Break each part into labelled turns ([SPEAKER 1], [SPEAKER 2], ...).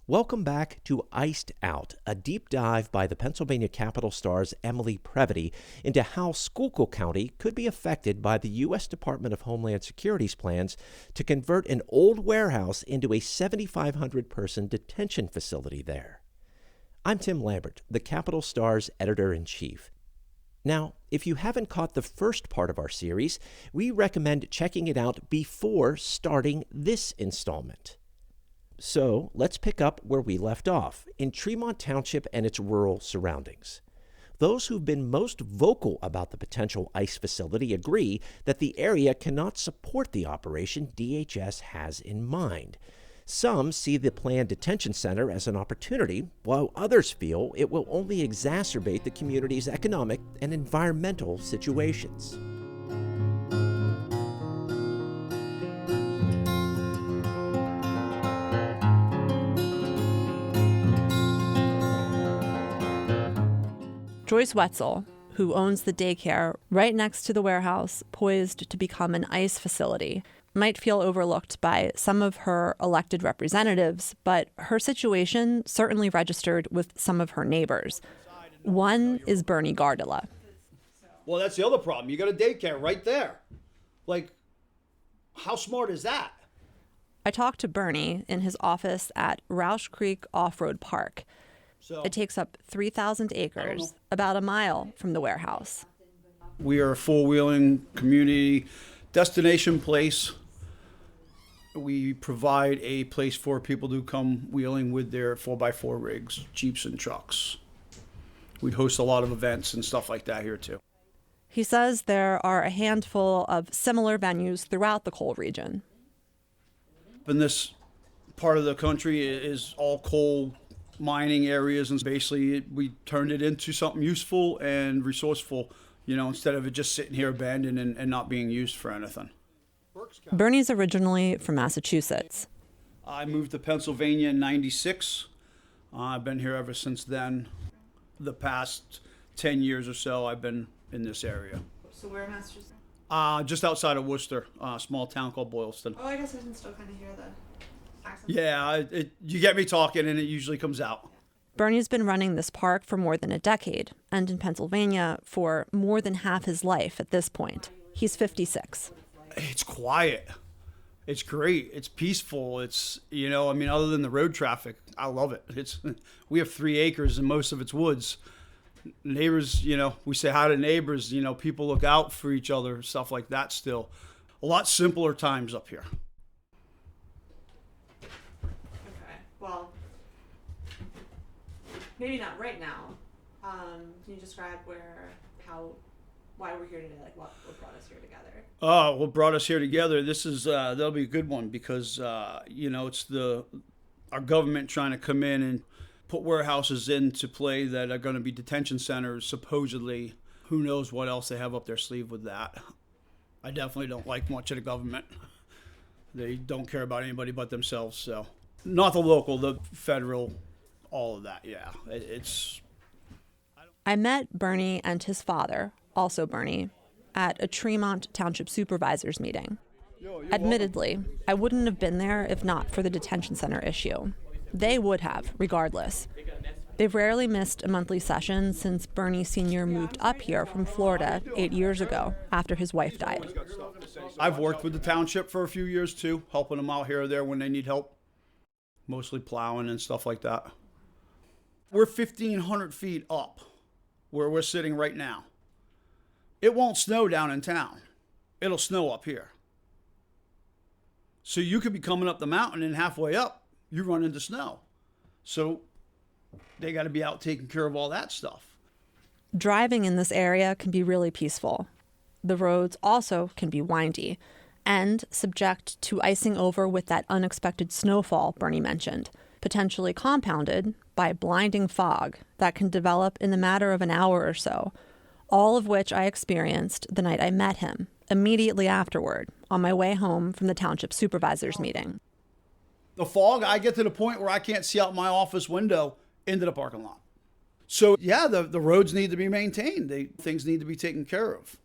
[SPEAKER 1] Welcome back to Iced Out, a deep dive by the Pennsylvania Capital Star's Emily Previti into how Schuylkill County could be affected by the U.S. Department of Homeland Security's plans to convert an old warehouse into a 7,500-person detention facility there. I'm Tim Lambert, the Capital Star's editor-in-chief. Now, if you haven't caught the first part of our series, we recommend checking it out before starting this installment. So let's pick up where we left off, in Tremont Township and its rural surroundings. Those who've been most vocal about the potential ICE facility agree that the area cannot support the operation DHS has in mind. Some see the planned detention center as an opportunity, while others feel it will only exacerbate the community's economic and environmental situations.
[SPEAKER 2] Joyce Wetzel, who owns the daycare right next to the warehouse poised to become an ICE facility, might feel overlooked by some of her elected representatives, but her situation certainly registered with some of her neighbors. One is Bernie Gardella.
[SPEAKER 3] Well, that's the other problem. You got a daycare right there. Like, how smart is that?
[SPEAKER 2] I talked to Bernie in his office at Roush Creek Off-Road Park. It takes up 3,000 acres, about a mile from the warehouse.
[SPEAKER 3] We are a four-wheeling community destination place. We provide a place for people to come wheeling with their 4x4 rigs, Jeeps and trucks. We host a lot of events and stuff like that here too.
[SPEAKER 2] He says there are a handful of similar venues throughout the coal region.
[SPEAKER 3] In this part of the country is all coal mining areas, and basically we turned it into something useful and resourceful, instead of it just sitting here abandoned and not being used for anything.
[SPEAKER 2] Bernie's originally from Massachusetts.
[SPEAKER 3] I moved to Pennsylvania in '96. I've been here ever since then. The past 10 years or so, I've been in this area.
[SPEAKER 4] So where in Massachusetts?
[SPEAKER 3] Just outside of Worcester, a small town called Boylston.
[SPEAKER 4] Oh, I guess I can still kind of hear the accent.
[SPEAKER 3] Yeah, you get me talking and it usually comes out.
[SPEAKER 2] Bernie's been running this park for more than a decade, and in Pennsylvania for more than half his life at this point. He's 56.
[SPEAKER 3] It's quiet. It's great. It's peaceful. It's, other than the road traffic, I love it. We have 3 acres and most of it's woods. Neighbors, we say hi to neighbors, people look out for each other, stuff like that still. A lot simpler times up here.
[SPEAKER 4] Okay, well, maybe not right now. Can you describe why we're here today? Like what brought us here together?
[SPEAKER 3] Oh, what brought us here together? This is that'll be a good one because it's our government trying to come in and put warehouses into play that are going to be detention centers. Supposedly, who knows what else they have up their sleeve with that? I definitely don't like much of the government. They don't care about anybody but themselves. So, not the local, the federal, all of that. Yeah,
[SPEAKER 2] I met Bernie and his father, also Bernie, at a Tremont Township supervisors meeting. Admittedly, I wouldn't have been there if not for the detention center issue. They would have, regardless. They've rarely missed a monthly session since Bernie Sr. moved up here from Florida 8 years ago after his wife died.
[SPEAKER 3] I've worked with the township for a few years too, helping them out here or there when they need help, mostly plowing and stuff like that. We're 1,500 feet up where we're sitting right now. It won't snow down in town. It'll snow up here. So you could be coming up the mountain and halfway up, you run into snow. So they got to be out taking care of all that stuff.
[SPEAKER 2] Driving in this area can be really peaceful. The roads also can be windy and subject to icing over with that unexpected snowfall Bernie mentioned, potentially compounded by blinding fog that can develop in the matter of an hour or so, all of which I experienced the night I met him, immediately afterward, on my way home from the township supervisors meeting.
[SPEAKER 3] The fog, I get to the point where I can't see out my office window into the parking lot. So yeah, the roads need to be maintained. Things need to be taken care of.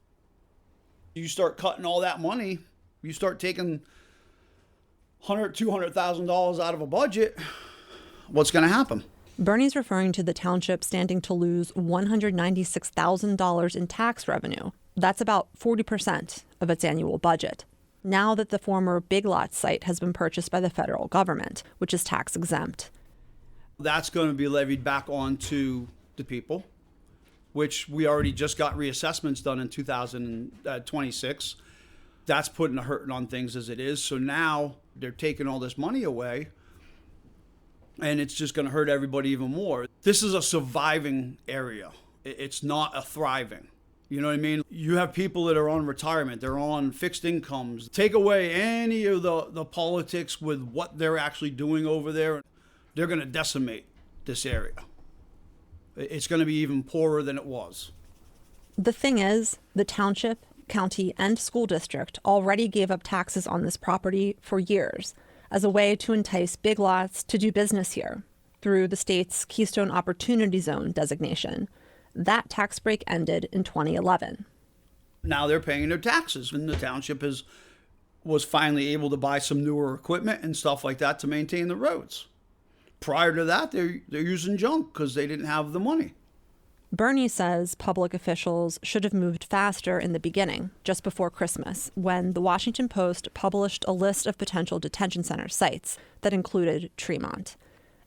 [SPEAKER 3] You start cutting all that money, you start taking $100,000, $200,000 out of a budget. what's going to happen?
[SPEAKER 2] Bernie's referring to the township standing to lose $196,000 in tax revenue. That's about 40% of its annual budget. Now that the former Big Lots site has been purchased by the federal government, which is tax exempt.
[SPEAKER 3] That's going to be levied back onto the people, which we already just got reassessments done in 2026. That's putting a hurting on things as it is. So now they're taking all this money away, and it's just going to hurt everybody even more. This is a surviving area. It's not a thriving. You know what I mean? You have people that are on retirement. They're on fixed incomes. Take away any of the politics with what they're actually doing over there, they're going to decimate this area. It's going to be even poorer than it was.
[SPEAKER 2] The thing is, the township, county, and school district already gave up taxes on this property for years as a way to entice Big Lots to do business here through the state's Keystone Opportunity Zone designation. That tax break ended in 2011.
[SPEAKER 3] Now they're paying their taxes, and the township was finally able to buy some newer equipment and stuff like that to maintain the roads. Prior to that, they're using junk because they didn't have the money.
[SPEAKER 2] Bernie says public officials should have moved faster in the beginning, just before Christmas, when the Washington Post published a list of potential detention center sites that included Tremont.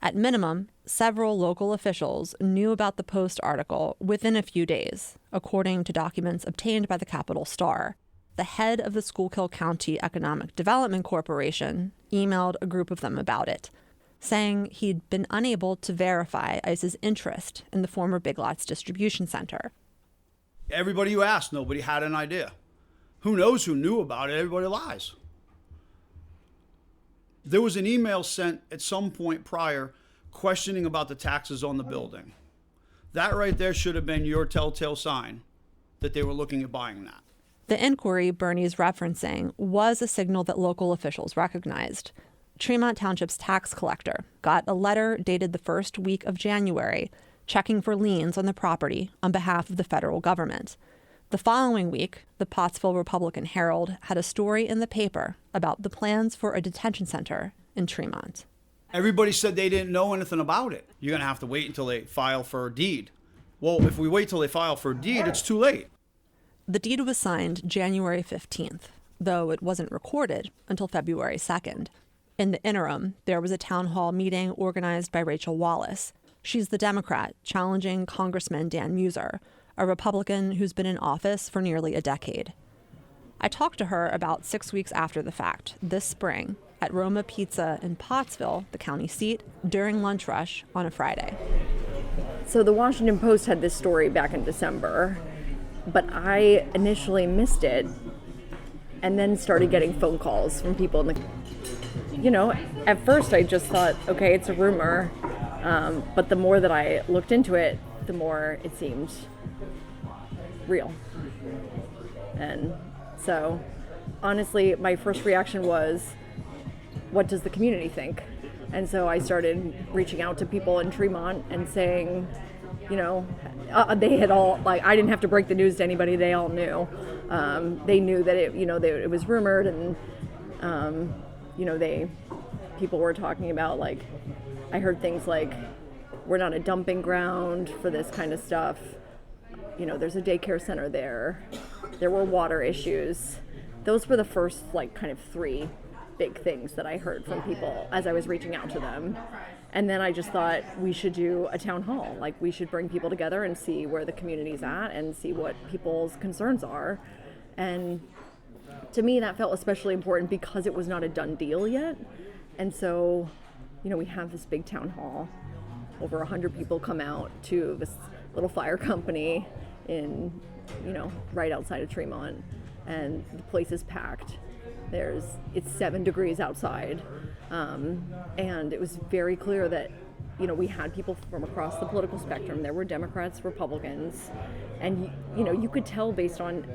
[SPEAKER 2] At minimum, several local officials knew about the Post article within a few days, according to documents obtained by the Capital Star. The head of the Schuylkill County Economic Development Corporation emailed a group of them about it, saying he'd been unable to verify ICE's interest in the former Big Lots distribution center.
[SPEAKER 3] Everybody you asked, nobody had an idea. Who knows who knew about it? Everybody lies. There was an email sent at some point prior questioning about the taxes on the building. That right there should have been your telltale sign that they were looking at buying that.
[SPEAKER 2] The inquiry Bernie's referencing was a signal that local officials recognized. Tremont Township's tax collector got a letter dated the first week of January checking for liens on the property on behalf of the federal government. The following week, the Pottsville Republican Herald had a story in the paper about the plans for a detention center in Tremont.
[SPEAKER 3] Everybody said they didn't know anything about it. You're going to have to wait until they file for a deed. Well, if we wait till they file for a deed, it's too late.
[SPEAKER 2] The deed was signed January 15th, though it wasn't recorded until February 2nd. In the interim, there was a town hall meeting organized by Rachel Wallace. She's the Democrat challenging Congressman Dan Muser, a Republican who's been in office for nearly a decade. I talked to her about 6 weeks after the fact, this spring, at Roma Pizza in Pottsville, the county seat, during lunch rush on a Friday.
[SPEAKER 5] So the Washington Post had this story back in December, but I initially missed it and then started getting phone calls from people in the... at first I just thought, okay, it's a rumor, but the more that I looked into it, the more it seemed real. And so, honestly, my first reaction was, what does the community think? And so I started reaching out to people in Tremont and saying, they had all, I didn't have to break the news to anybody, they all knew. They knew that it was rumored, and people were talking about, I heard things like, we're not a dumping ground for this kind of stuff. There's a daycare center there. There were water issues. Those were the first, kind of three big things that I heard from people as I was reaching out to them. And then I just thought we should do a town hall. We should bring people together and see where the community's at and see what people's concerns are. And to me, that felt especially important because it was not a done deal yet. And so, we have this big town hall. Over 100 people come out to this little fire company in, right outside of Tremont. And the place is packed. It's 7 degrees outside. And it was very clear that, we had people from across the political spectrum. There were Democrats, Republicans, and, you could tell based on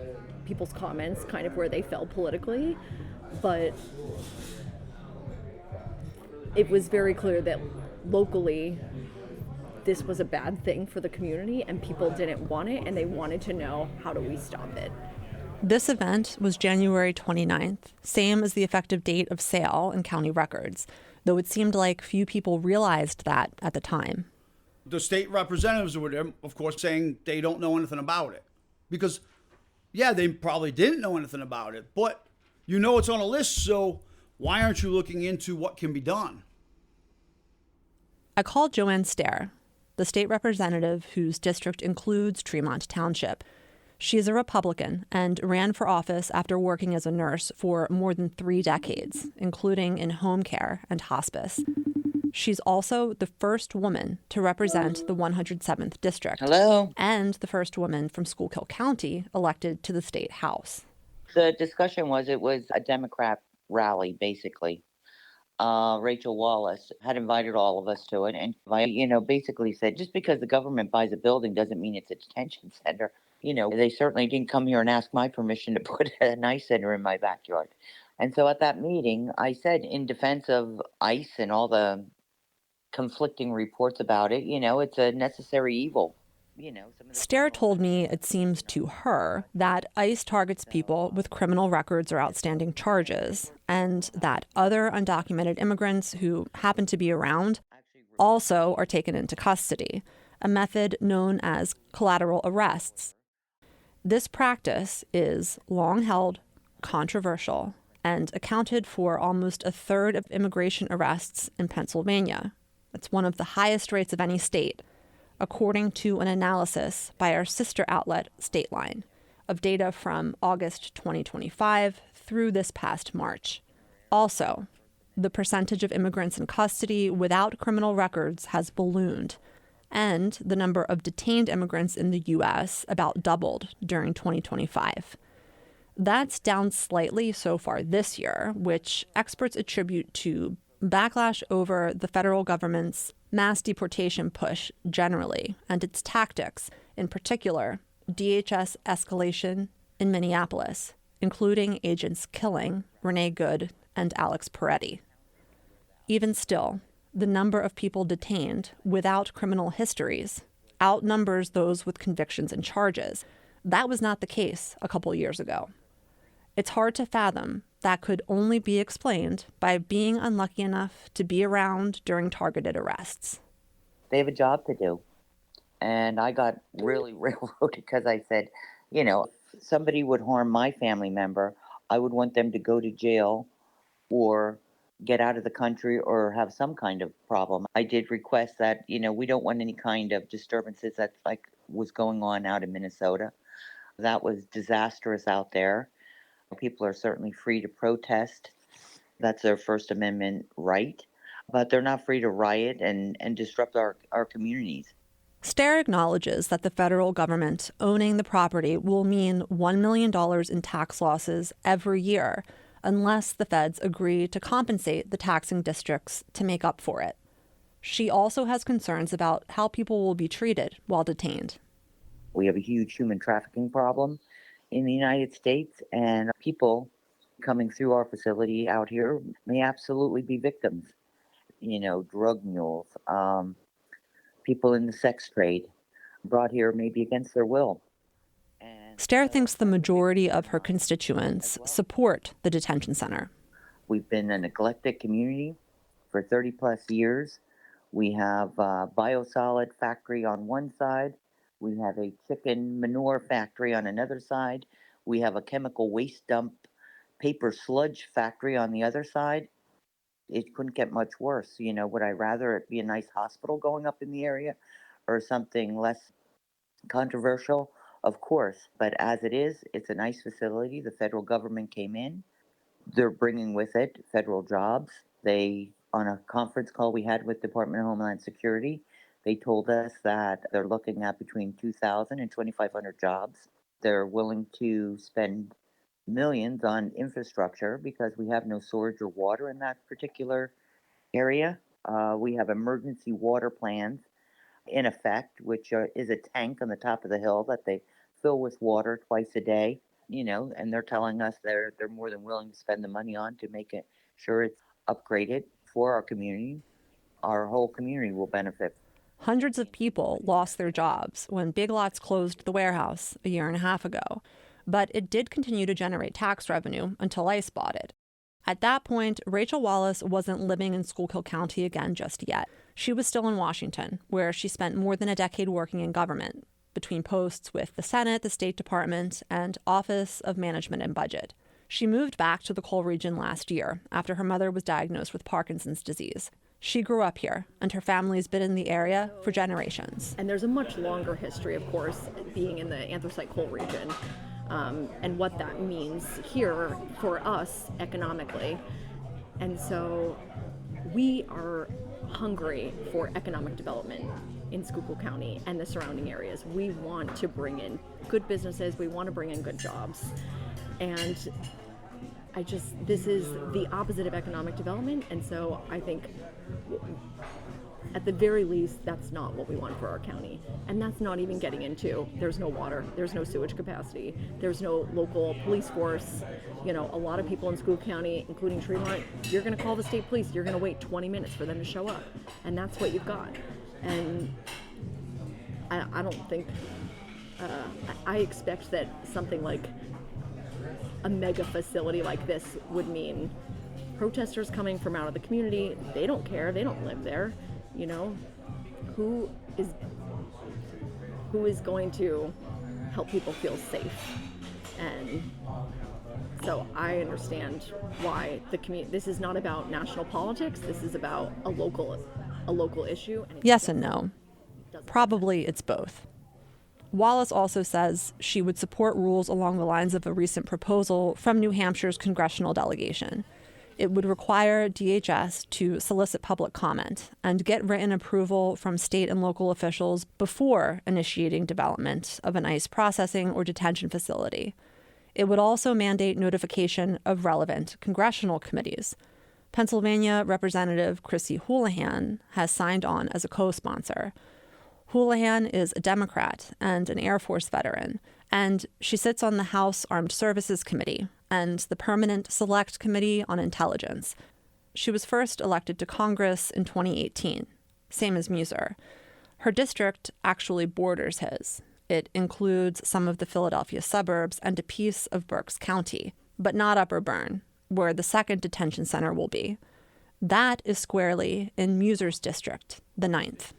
[SPEAKER 5] people's comments kind of where they fell politically, but it was very clear that locally this was a bad thing for the community and people didn't want it, and they wanted to know, how do we stop it?
[SPEAKER 2] This event was January 29th, same as the effective date of sale in county records. though it seemed like few people realized that at the time.
[SPEAKER 3] The state representatives were there, of course, saying they don't know anything about it. Because, yeah, they probably didn't know anything about it, but you know it's on a list, so why aren't you looking into what can be done?
[SPEAKER 2] I called Joanne Stair, the state representative whose district includes Tremont Township. She's a Republican and ran for office after working as a nurse for more than 3 decades, including in home care and hospice. She's also the first woman to represent the 107th District.
[SPEAKER 6] Hello.
[SPEAKER 2] And the first woman from Schuylkill County elected to the state house.
[SPEAKER 6] The discussion was it was a Democrat rally, basically. Rachel Wallace had invited all of us to it. And I, basically said, just because the government buys a building doesn't mean it's a detention center. They certainly didn't come here and ask my permission to put an ICE center in my backyard. And so at that meeting, I said, in defense of ICE and all the conflicting reports about it, it's a necessary evil.
[SPEAKER 2] Stair told me it seems to her that ICE targets people with criminal records or outstanding charges, and that other undocumented immigrants who happen to be around also are taken into custody, a method known as collateral arrests. This practice is long held, controversial, and accounted for almost a third of immigration arrests in Pennsylvania. It's one of the highest rates of any state, according to an analysis by our sister outlet, Stateline, of data from August 2025 through this past March. Also, the percentage of immigrants in custody without criminal records has ballooned, and the number of detained immigrants in the U.S. about doubled during 2025. That's down slightly so far this year, which experts attribute to backlash over the federal government's mass deportation push generally, and its tactics, in particular, DHS escalation in Minneapolis, including agents killing Renee Good and Alex Peretti. Even still, the number of people detained without criminal histories outnumbers those with convictions and charges. That was not the case a couple years ago. It's hard to fathom that could only be explained by being unlucky enough to be around during targeted arrests.
[SPEAKER 6] They have a job to do. And I got really railroaded because I said, if somebody would harm my family member, I would want them to go to jail or get out of the country or have some kind of problem. I did request that, we don't want any kind of disturbances that was going on out in Minnesota. That was disastrous out there. People are certainly free to protest. That's their First Amendment right. But they're not free to riot and disrupt our communities.
[SPEAKER 2] Stair acknowledges that the federal government owning the property will mean $1 million in tax losses every year unless the feds agree to compensate the taxing districts to make up for it. She also has concerns about how people will be treated while detained.
[SPEAKER 6] We have a huge human trafficking problem in the United States, and people coming through our facility out here may absolutely be victims. Drug mules, people in the sex trade brought here maybe against their will.
[SPEAKER 2] Stair thinks the majority of her constituents support the detention center.
[SPEAKER 6] We've been a neglected community for 30 plus years. We have a biosolid factory on one side. We have a chicken manure factory on another side. We have a chemical waste dump, paper sludge factory on the other side. It couldn't get much worse. Would I rather it be a nice hospital going up in the area or something less controversial? Of course. But as it is, it's a nice facility. The federal government came in. They're bringing with it federal jobs. On a conference call we had with Department of Homeland Security, they told us that they're looking at between 2,000 and 2,500 jobs. They're willing to spend millions on infrastructure because we have no sewage or water in that particular area. We have emergency water plans in effect, which is a tank on the top of the hill that they fill with water twice a day, and they're telling us they're more than willing to spend the money on to make it sure it's upgraded for our community. Our whole community will benefit.
[SPEAKER 2] Hundreds of people lost their jobs when Big Lots closed the warehouse a year and a half ago, but it did continue to generate tax revenue until ICE bought it. At that point, Rachel Wallace wasn't living in Schuylkill County again just yet. She was still in Washington, where she spent more than a decade working in government, between posts with the Senate, the State Department, and Office of Management and Budget. She moved back to the coal region last year after her mother was diagnosed with Parkinson's disease. She grew up here, and her family's been in the area for generations.
[SPEAKER 5] And there's a much longer history, of course, being in the anthracite coal region, and what that means here for us economically. And so we are hungry for economic development in Schuylkill County and the surrounding areas. We want to bring in good businesses. We want to bring in good jobs. And this is the opposite of economic development. And so I think at the very least, that's not what we want for our county. And that's not even getting into, there's no water, there's no sewage capacity, there's no local police force. You know, a lot of people in Schuylkill County, including Tremont, you're gonna call the state police, you're gonna wait 20 minutes for them to show up. And that's what you've got. And I don't think, I expect that something like a mega facility like this would mean protesters coming from out of the community. They don't care, they don't live there. You know, who is going to help people feel safe? And so I understand why this is not about national politics. This is about a local issue.
[SPEAKER 2] Yes and no. Probably it's both. Wallace also says she would support rules along the lines of a recent proposal from New Hampshire's congressional delegation. It would require DHS to solicit public comment and get written approval from state and local officials before initiating development of an ICE processing or detention facility. It would also mandate notification of relevant congressional committees. Pennsylvania Representative Chrissy Houlihan has signed on as a co-sponsor. Houlihan is a Democrat and an Air Force veteran, and she sits on the House Armed Services Committee and the Permanent Select Committee on Intelligence. She was first elected to Congress in 2018, same as Muser. Her district actually borders his. It includes some of the Philadelphia suburbs and a piece of Berks County, but not Upper Bern, where the second detention center will be. That is squarely in Muser's district, the 9th.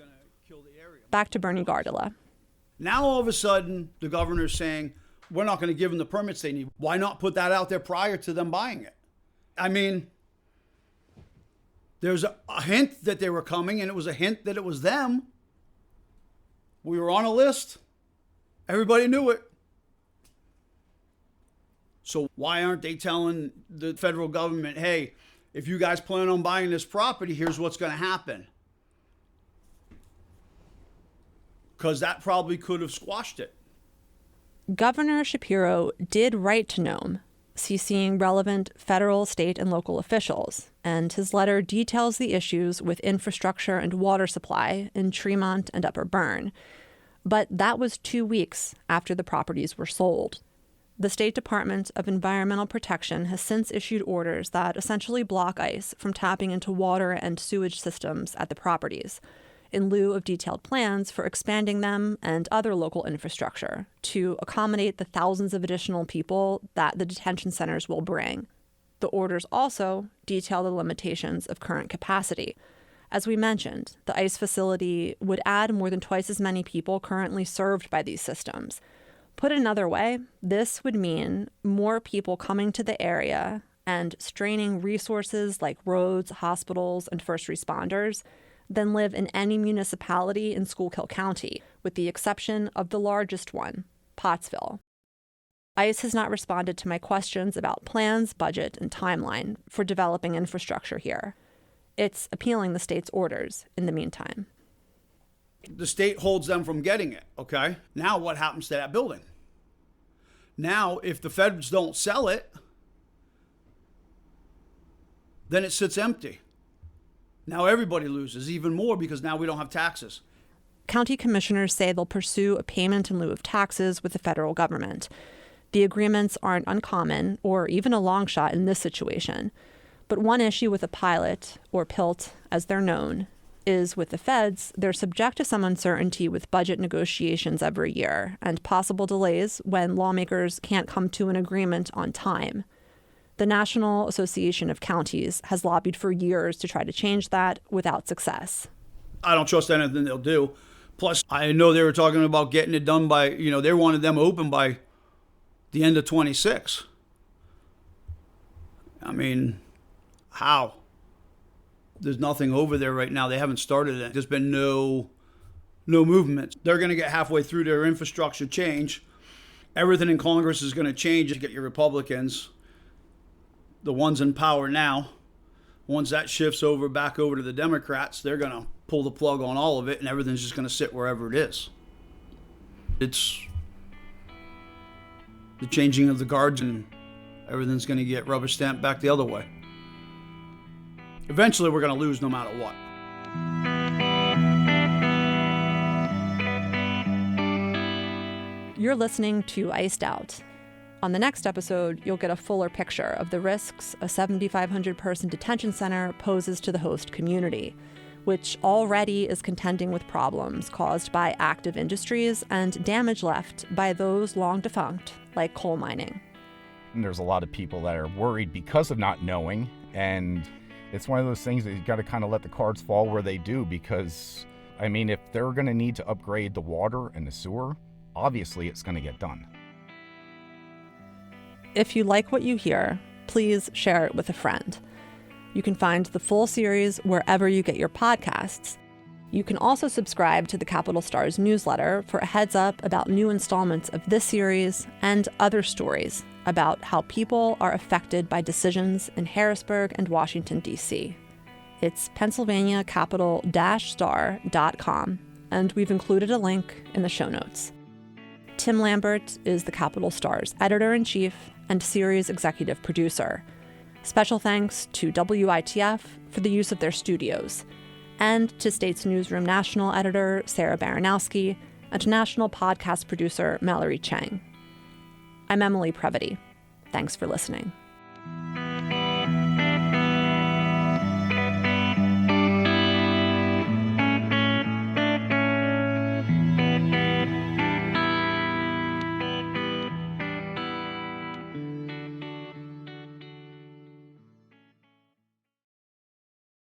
[SPEAKER 2] Back to Bernie Gardella.
[SPEAKER 3] Now all of a sudden, the governor's saying, we're not going to give them the permits they need. Why not put that out there prior to them buying it? I mean, there's a hint that they were coming, and it was a hint that it was them. We were on a list. Everybody knew it. So why aren't they telling the federal government, hey, if you guys plan on buying this property, here's what's going to happen? Because that probably could have squashed it.
[SPEAKER 2] Governor Shapiro did write to Nome, CCing relevant federal, state, and local officials, and his letter details the issues with infrastructure and water supply in Tremont and Upper Bern. But that was 2 weeks after the properties were sold. The State Department of Environmental Protection has since issued orders that essentially block ICE from tapping into water and sewage systems at the properties, in lieu of detailed plans for expanding them and other local infrastructure to accommodate the thousands of additional people that the detention centers will bring. The orders also detail the limitations of current capacity. As we mentioned, the ICE facility would add more than twice as many people currently served by these systems. Put another way, this would mean more people coming to the area and straining resources like roads, hospitals, and first responders than live in any municipality in Schuylkill County, with the exception of the largest one, Pottsville. ICE has not responded to my questions about plans, budget, and timeline for developing infrastructure here. It's appealing the state's orders in the meantime.
[SPEAKER 3] The state holds them from getting it, okay? Now what happens to that building? Now, if the feds don't sell it, then it sits empty. Now everybody loses even more because now we don't have taxes.
[SPEAKER 2] County commissioners say they'll pursue a payment in lieu of taxes with the federal government. The agreements aren't uncommon or even a long shot in this situation. But one issue with a pilot, or PILT as they're known, is with the feds, they're subject to some uncertainty with budget negotiations every year and possible delays when lawmakers can't come to an agreement on time. The National Association of Counties has lobbied for years to try to change that without success.
[SPEAKER 3] I don't trust anything they'll do. Plus, I know they were talking about getting it done by, they wanted them open by the end of 26. I mean, how? There's nothing over there right now. They haven't started it. There's been no movement. They're going to get halfway through their infrastructure change. Everything in Congress is going to change. You get your Republicans, the ones in power now. Once that shifts back over to the Democrats, they're going to pull the plug on all of it, and everything's just going to sit wherever it is. It's the changing of the guards, and everything's going to get rubber stamped back the other way. Eventually, we're going to lose no matter what.
[SPEAKER 2] You're listening to Iced Out. On the next episode, you'll get a fuller picture of the risks a 7,500-person detention center poses to the host community, which already is contending with problems caused by active industries and damage left by those long defunct, like coal mining.
[SPEAKER 7] And there's a lot of people that are worried because of not knowing, and it's one of those things that you got to kind of let the cards fall where they do, because, I mean, if they're going to need to upgrade the water and the sewer, obviously it's going to get done.
[SPEAKER 2] If you like what you hear, please share it with a friend. You can find the full series wherever you get your podcasts. You can also subscribe to the Capital Stars newsletter for a heads up about new installments of this series and other stories about how people are affected by decisions in Harrisburg and Washington, D.C. It's PennsylvaniaCapital-Star.com, and we've included a link in the show notes. Tim Lambert is the Capital Stars editor-in-chief and series executive producer. Special thanks to WITF for the use of their studios, and to State's Newsroom national editor Sarah Baranowski and national podcast producer Mallory Chang. I'm Emily Previti. Thanks for listening.